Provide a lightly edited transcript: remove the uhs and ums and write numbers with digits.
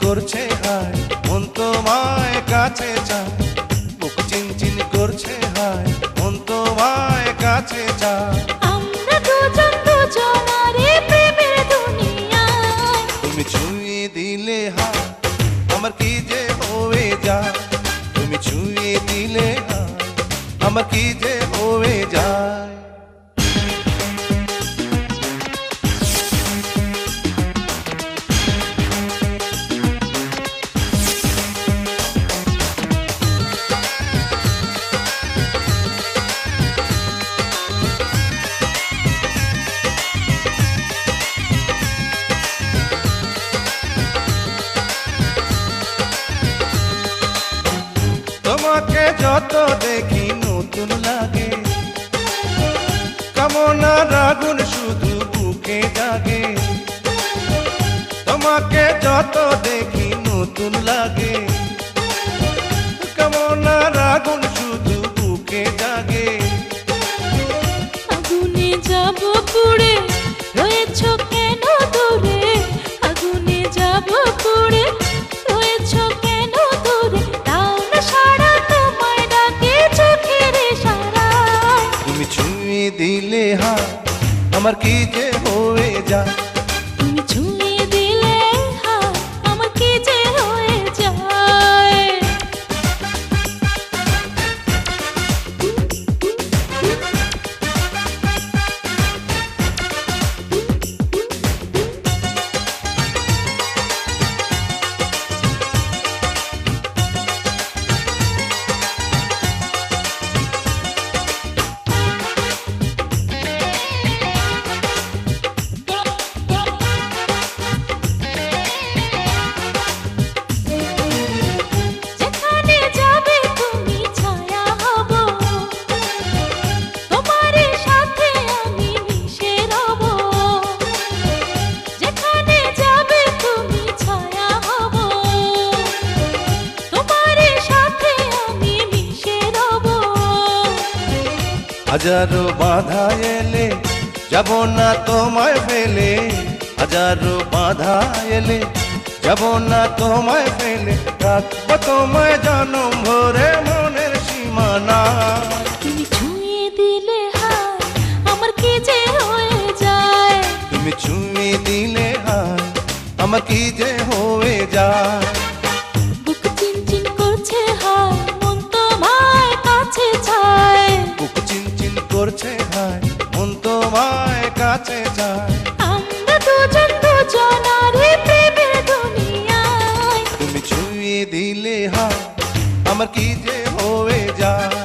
করছে হায় মন তোমায় কাছে চায়, বুক চিনচিন করছে হায় মন তোমায় কাছে চায়। আমরা দুজন দুজনারে প্রেমের দুনিয়ায়, তুমি ছুঁয়ে দিলে হায় আমার কি যে হয়ে যায়, তুমি ছুঁয়ে দিলে হায় আমার কি যে হয়ে যায়। তোমাকে যত দেখি নতুন লাগে, কামনার আগুন শুধু বুকে জাগে। তোমাকে যত দেখি নতুন লাগে, কামনার আগুন শুধু বুকে জাগে। আগুনে যাব পুড়ে রয়েছ কেন দূরে, আগুনে যাব পুড়ে রয়েছ কেন দূরে, তাও না সারা তোমায় ডাকে চোখের ইশারায়। তুমি ছুঁয়ে দিলে হায় আমার কি যে হয়ে যায়, তুমি ছুঁয়ে দিলে হায় আমার কি যে হয়ে যায়। যেখানে যাবে তুমি ছায়া হব, তোমার সাথে আমি মিশে রব। যেখানে যাবে তুমি ছায়া হব, তোমার সাথে আমি মিশে রব। হাজারো বাধা এলে যাব না তোমায় ফেলে, হাজারো বাধা এলে যাব না তোমায় ফেলে, রাখবো তোমায় জনম ভরে মনের সীমানা। তুমি ছুঁয়ে দিলে হায় আমার কি যে হয়ে যায়, তুমি ছুঁয়ে দিলে হায় আমার কি যে হয়ে যায়। বুক চিনচিন করছে হায় মন তোমায় কাছে চায়। বুক চিনচিন করছে হায় মন তোমায় কাছে যায়। আমরা দুজন দুজনারে প্রেমের দুনিয়ায়, তুমি ছুঁয়ে দিলে হায় আমার কি যে হয়ে যায়।